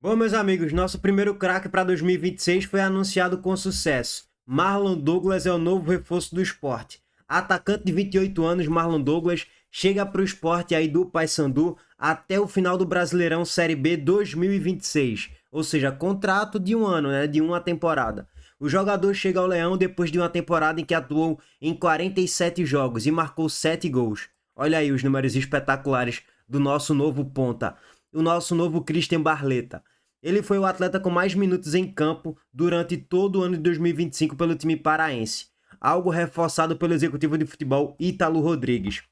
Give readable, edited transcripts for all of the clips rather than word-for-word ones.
Bom, meus amigos, nosso primeiro craque para 2026 foi anunciado com sucesso. Marlon Douglas é o novo reforço do esporte. Atacante de 28 anos, Marlon Douglas chega para o esporte aí do Paysandu até o final do Brasileirão Série B 2026. Ou seja, contrato de um ano, né? De uma temporada. O jogador chega ao Leão depois de uma temporada em que atuou em 47 jogos e marcou 7 gols. Olha aí os números espetaculares do nosso novo ponta, o nosso novo Christian Barleta. Ele foi o atleta com mais minutos em campo durante todo o ano de 2025 pelo time paraense, algo reforçado pelo executivo de futebol Ítalo Rodrigues.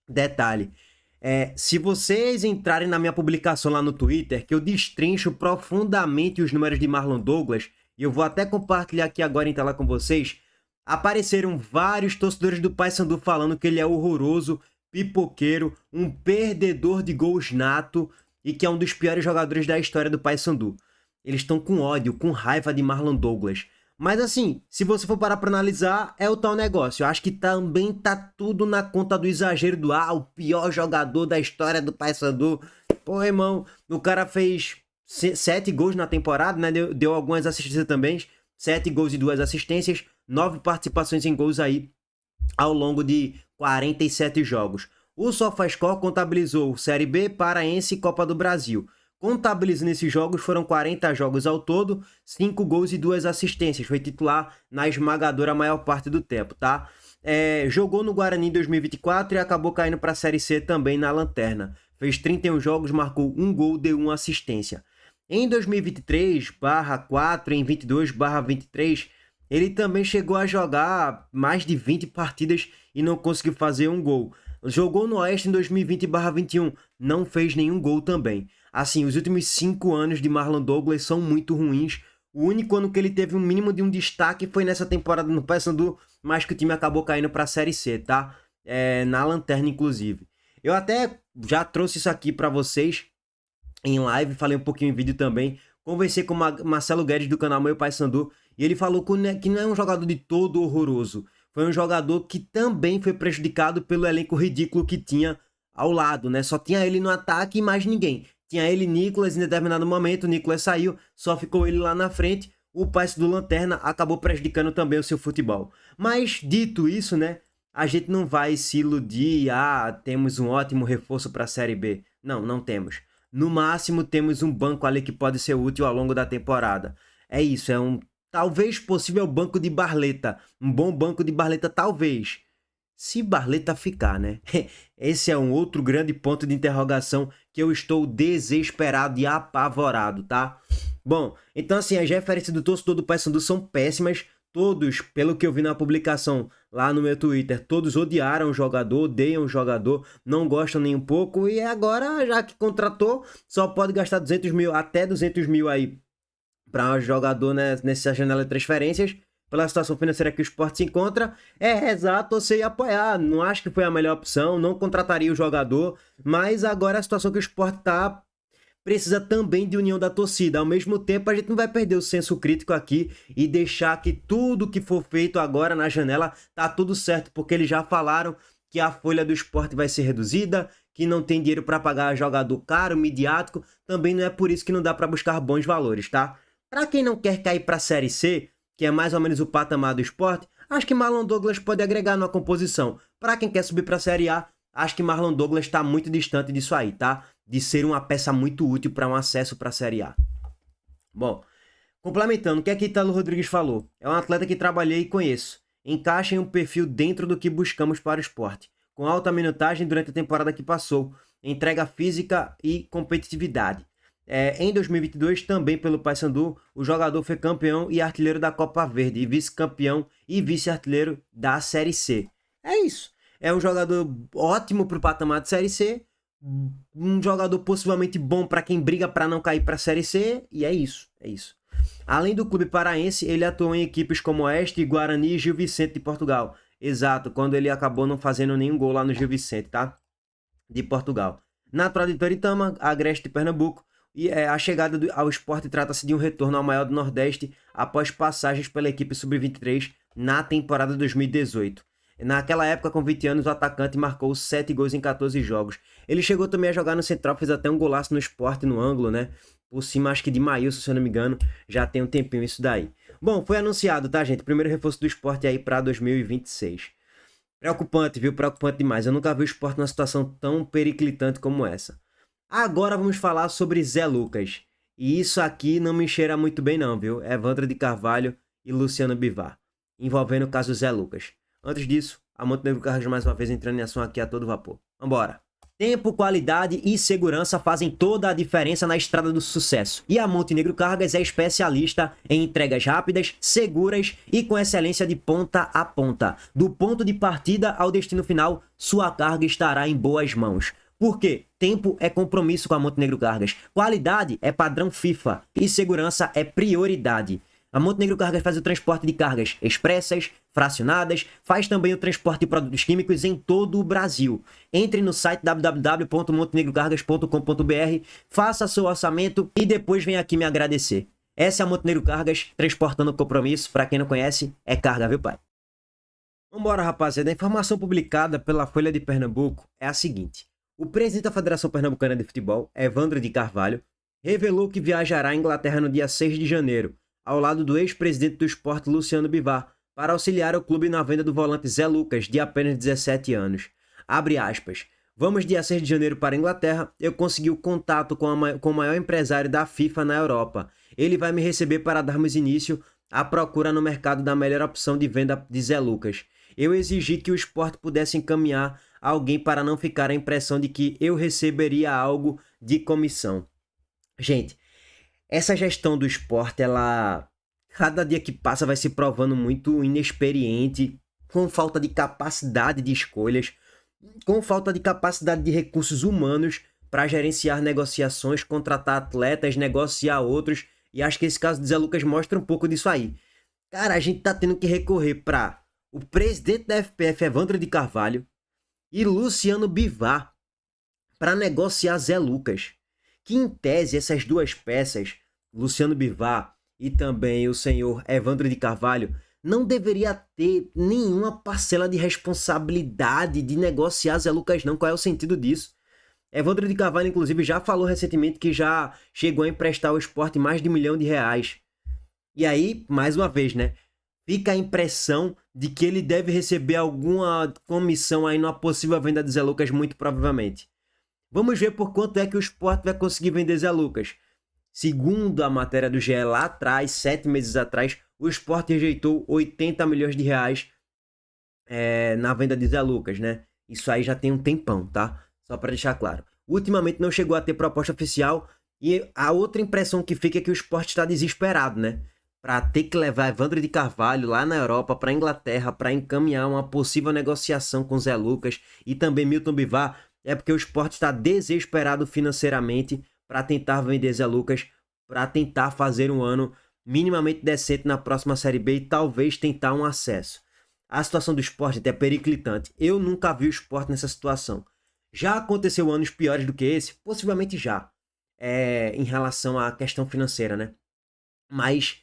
Detalhe, se vocês entrarem na minha publicação lá no Twitter, que eu destrincho profundamente os números de Marlon Douglas, e eu vou até compartilhar aqui agora em tela com vocês, apareceram vários torcedores do Paysandu falando que ele é horroroso, pipoqueiro, um perdedor de gols nato e que é um dos piores jogadores da história do Paysandu. Eles estão com ódio, com raiva de Marlon Douglas. Mas assim, se você for parar para analisar, é o tal negócio. Eu acho que também tá tudo na conta do exagero do o pior jogador da história do Paysandu. Pô, irmão, o cara fez 7 gols na temporada, né? Deu algumas assistências também. 7 gols e 2 assistências, 9 participações em gols aí ao longo de 47 jogos. O SofaScore contabilizou Série B, Paraense e Copa do Brasil. Contabilizando esses jogos, foram 40 jogos ao todo, 5 gols e 2 assistências. Foi titular na esmagadora maior parte do tempo, tá? Jogou no Guarani em 2024 e acabou caindo para a Série C também na lanterna. Fez 31 jogos, marcou 1 gol, deu 1 assistência. Em 2023/4, em 22/23, ele também chegou a jogar mais de 20 partidas e não conseguiu fazer um gol. Jogou no Oeste em 2020/21, não fez nenhum gol também. Assim, os últimos 5 anos de Marlon Douglas são muito ruins. O único ano que ele teve um mínimo de um destaque foi nessa temporada no Paysandu, mas que o time acabou caindo para a Série C, tá? Na lanterna, inclusive. Eu até já trouxe isso aqui para vocês em live, falei um pouquinho em vídeo também. Conversei com o Marcelo Guedes do canal Meu Paysandu e ele falou que não é um jogador de todo horroroso. Foi um jogador que também foi prejudicado pelo elenco ridículo que tinha ao lado, né? Só tinha ele no ataque e mais ninguém. Tinha ele e Nicolas em determinado momento, o Nicolas saiu, só ficou ele lá na frente. O Paysandu do Lanterna acabou prejudicando também o seu futebol. Mas, dito isso, né? A gente não vai se iludir, temos um ótimo reforço para a Série B. Não, não temos. No máximo, temos um banco ali que pode ser útil ao longo da temporada. É isso, é um talvez possível banco de Barleta. Um bom banco de Barleta, talvez. Se Barleta ficar, né? Esse é um outro grande ponto de interrogação que eu estou desesperado e apavorado, tá? Bom, então assim, as referências do torcedor do Paysandu são péssimas. Todos, pelo que eu vi na publicação lá no meu Twitter, todos odiaram o jogador, odeiam o jogador, não gostam nem um pouco. E agora, já que contratou, só pode gastar 200 mil, até 200 mil aí para um jogador, né, nessa janela de transferências, pela situação financeira que o Sport se encontra, rezar, torcer e apoiar. Não acho que foi a melhor opção, não contrataria o jogador, mas agora a situação que o Sport tá precisa também de união da torcida. Ao mesmo tempo, a gente não vai perder o senso crítico aqui e deixar que tudo que for feito agora na janela tá tudo certo, porque eles já falaram que a folha do Sport vai ser reduzida, que não tem dinheiro para pagar jogador caro, midiático, também não é por isso que não dá para buscar bons valores, tá? Para quem não quer cair para a Série C, que é mais ou menos o patamar do Sport, acho que Marlon Douglas pode agregar numa composição. Para quem quer subir para a Série A, acho que Marlon Douglas está muito distante disso aí, tá? De ser uma peça muito útil para um acesso para a Série A. Bom, complementando, o que é que Ítalo Rodrigues falou? É um atleta que trabalhei e conheço. Encaixa em um perfil dentro do que buscamos para o esporte, com alta minutagem durante a temporada que passou, entrega física e competitividade. Em 2022, também pelo Paysandu, o jogador foi campeão e artilheiro da Copa Verde, e vice-campeão e vice-artilheiro da Série C. É isso. É um jogador ótimo para o patamar de Série C, um jogador possivelmente bom para quem briga para não cair para a Série C, e é isso, é isso. Além do clube paraense, ele atuou em equipes como Oeste, Guarani e Gil Vicente de Portugal. Exato, quando ele acabou não fazendo nenhum gol lá no Gil Vicente, tá? De Portugal. Natural de Toritama, Agreste de Pernambuco, e a chegada ao esporte trata-se de um retorno ao maior do Nordeste após passagens pela equipe sub-23 na temporada 2018. Naquela época, com 20 anos, o atacante marcou 7 gols em 14 jogos. Ele chegou também a jogar no Central, fez até um golaço no Sport, no ângulo, né? por cima acho que de Maílson, se eu não me engano, já tem um tempinho isso daí. Bom, foi anunciado, tá, gente? Primeiro reforço do Sport aí para 2026. Preocupante, viu? Preocupante demais. Eu nunca vi o Sport numa situação tão periclitante como essa. Agora vamos falar sobre Zé Lucas. E isso aqui não me cheira muito bem não, viu? Evandro de Carvalho e Luciano Bivar, envolvendo o caso Zé Lucas. Antes disso, a Montenegro Cargas mais uma vez entrando em ação aqui a todo vapor. Vambora! Tempo, qualidade e segurança fazem toda a diferença na estrada do sucesso. E a Montenegro Cargas é especialista em entregas rápidas, seguras e com excelência de ponta a ponta. Do ponto de partida ao destino final, sua carga estará em boas mãos. Por quê? Tempo é compromisso com a Montenegro Cargas, qualidade é padrão FIFA e segurança é prioridade. A Montenegro Cargas faz o transporte de cargas expressas, fracionadas, faz também o transporte de produtos químicos em todo o Brasil. Entre no site www.montenegrocargas.com.br, faça seu orçamento e depois vem aqui me agradecer. Essa é a Montenegro Cargas, transportando compromisso. Para quem não conhece, é carga, viu, pai? Vambora, rapaziada. A informação publicada pela Folha de Pernambuco é a seguinte. O presidente da Federação Pernambucana de Futebol, Evandro de Carvalho, revelou que viajará à Inglaterra no dia 6 de janeiro, ao lado do ex-presidente do Sport, Luciano Bivar, para auxiliar o clube na venda do volante Zé Lucas, de apenas 17 anos. Abre aspas. Vamos dia 6 de janeiro para a Inglaterra, eu consegui o contato com o maior empresário da FIFA na Europa. Ele vai me receber para darmos início à procura no mercado da melhor opção de venda de Zé Lucas. Eu exigi que o Sport pudesse encaminhar alguém para não ficar a impressão de que eu receberia algo de comissão. Gente, essa gestão do Sport, ela cada dia que passa vai se provando muito inexperiente, com falta de capacidade de escolhas, com falta de capacidade de recursos humanos para gerenciar negociações, contratar atletas, negociar outros. E acho que esse caso de Zé Lucas mostra um pouco disso aí. Cara, a gente tá tendo que recorrer para o presidente da FPF, Evandro de Carvalho, e Luciano Bivar para negociar Zé Lucas. Que em tese essas duas peças, Luciano Bivar e também o senhor Evandro de Carvalho, não deveria ter nenhuma parcela de responsabilidade de negociar Zé Lucas não. Qual é o sentido disso? Evandro de Carvalho, inclusive, já falou recentemente que já chegou a emprestar ao Sport mais de R$1 milhão. E aí, mais uma vez, né? Fica a impressão de que ele deve receber alguma comissão aí numa possível venda de Zé Lucas, muito provavelmente. Vamos ver por quanto é que o Sport vai conseguir vender Zé Lucas. Segundo a matéria do GE lá atrás, 7 meses atrás, o Sport rejeitou R$80 milhões na venda de Zé Lucas, né? Isso aí já tem um tempão, tá? Só para deixar claro. Ultimamente não chegou a ter proposta oficial e a outra impressão que fica é que o Sport está desesperado, né? Para ter que levar Evandro de Carvalho lá na Europa, para a Inglaterra, para encaminhar uma possível negociação com Zé Lucas e também Milton Bivar, é porque o Sport está desesperado financeiramente para tentar vender Zé Lucas, para tentar fazer um ano minimamente decente na próxima Série B e talvez tentar um acesso. A situação do Sport é periclitante. Eu nunca vi o Sport nessa situação. Já aconteceu anos piores do que esse? Possivelmente já. Em relação à questão financeira, né? Mas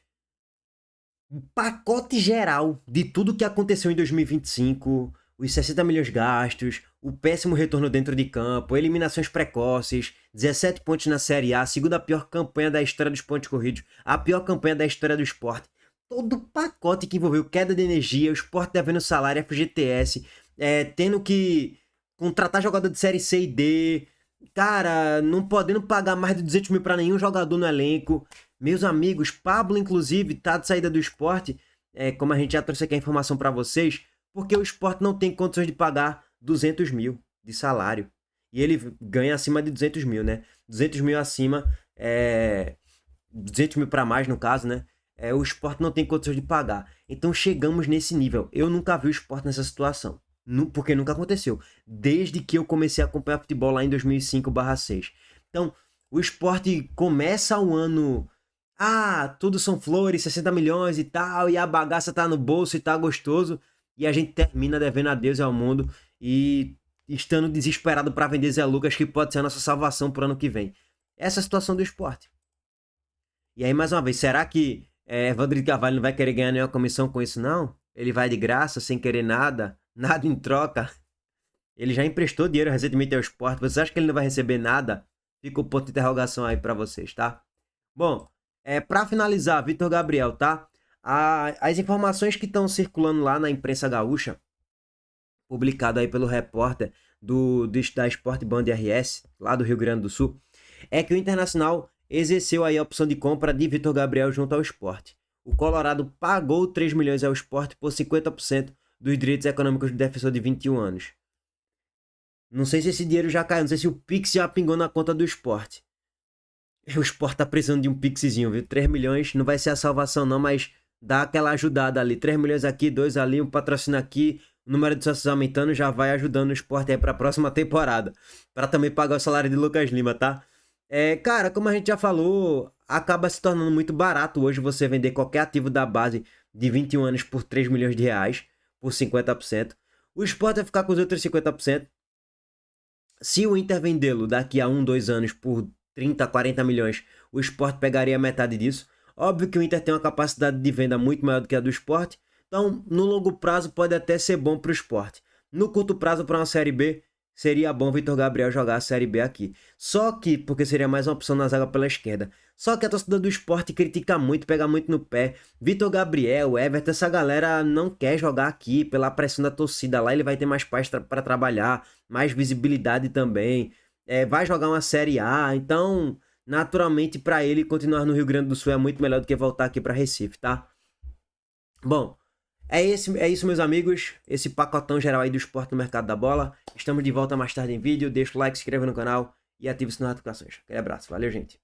o pacote geral de tudo que aconteceu em 2025, os 60 milhões gastos, o péssimo retorno dentro de campo, eliminações precoces, 17 pontos na Série A, a segunda pior campanha da história dos pontos corridos, a pior campanha da história do Sport. Todo o pacote que envolveu queda de energia, o Sport devendo salário, FGTS, tendo que contratar jogador de Série C e D, cara, não podendo pagar mais de 200 mil para nenhum jogador no elenco. Meus amigos, Pablo, inclusive, tá de saída do Sport, como a gente já trouxe aqui a informação para vocês, porque o Sport não tem condições de pagar 200 mil de salário. E ele ganha acima de 200 mil, né? 200 mil acima, 200 mil para mais, no caso, né? O Sport não tem condições de pagar. Então chegamos nesse nível. Eu nunca vi o Sport nessa situação. Porque nunca aconteceu. Desde que eu comecei a acompanhar futebol lá em 2005/6. Então, o Sport começa o ano... tudo são flores, 60 milhões e tal, e a bagaça tá no bolso e tá gostoso. E a gente termina devendo a Deus e ao mundo e estando desesperado para vender Zé Lucas, que pode ser a nossa salvação pro ano que vem. Essa é a situação do Sport. E aí, mais uma vez, será que Evandro de Carvalho não vai querer ganhar nenhuma comissão com isso, não? Ele vai de graça, sem querer nada em troca. Ele já emprestou dinheiro recentemente ao Sport. Vocês acham que ele não vai receber nada? Fica o ponto de interrogação aí pra vocês, tá? Bom, para finalizar, Vitor Gabriel, tá? As informações que estão circulando lá na imprensa gaúcha, publicado aí pelo repórter da Sport Band RS, lá do Rio Grande do Sul, é que o Internacional exerceu aí a opção de compra de Vitor Gabriel junto ao Sport. O Colorado pagou 3 milhões ao Sport por 50% dos direitos econômicos do defensor de 21 anos. Não sei se esse dinheiro já caiu, não sei se o Pix já pingou na conta do Sport. O Sport tá precisando de um Pixzinho, viu? 3 milhões não vai ser a salvação não, mas dá aquela ajudada ali. 3 milhões aqui, 2 ali, um patrocínio aqui, o número de sócios aumentando já vai ajudando o Sport aí pra próxima temporada. Pra também pagar o salário de Lucas Lima, tá? Cara, como a gente já falou, acaba se tornando muito barato hoje você vender qualquer ativo da base de 21 anos por 3 milhões de reais, por 50%. O Sport vai ficar com os outros 50%. Se o Inter vendê-lo daqui a 1, 2 anos por 30, 40 milhões, o Sport pegaria metade disso. Óbvio que o Inter tem uma capacidade de venda muito maior do que a do Sport, então no longo prazo pode até ser bom para o Sport. No curto prazo, para uma Série B, seria bom Vitor Gabriel jogar a Série B aqui. Só que, porque seria mais uma opção na zaga pela esquerda. Só que a torcida do Sport critica muito, pega muito no pé. Vitor Gabriel, Everton, essa galera não quer jogar aqui pela pressão da torcida. Lá ele vai ter mais paz para trabalhar, mais visibilidade também. Vai jogar uma Série A, então naturalmente para ele continuar no Rio Grande do Sul é muito melhor do que voltar aqui para Recife, tá? Bom, é isso, meus amigos. Esse pacotão geral aí do esporte no mercado da bola. Estamos de volta mais tarde em vídeo. Deixa o like, se inscreva no canal e ative as notificações. Aquele abraço. Valeu, gente.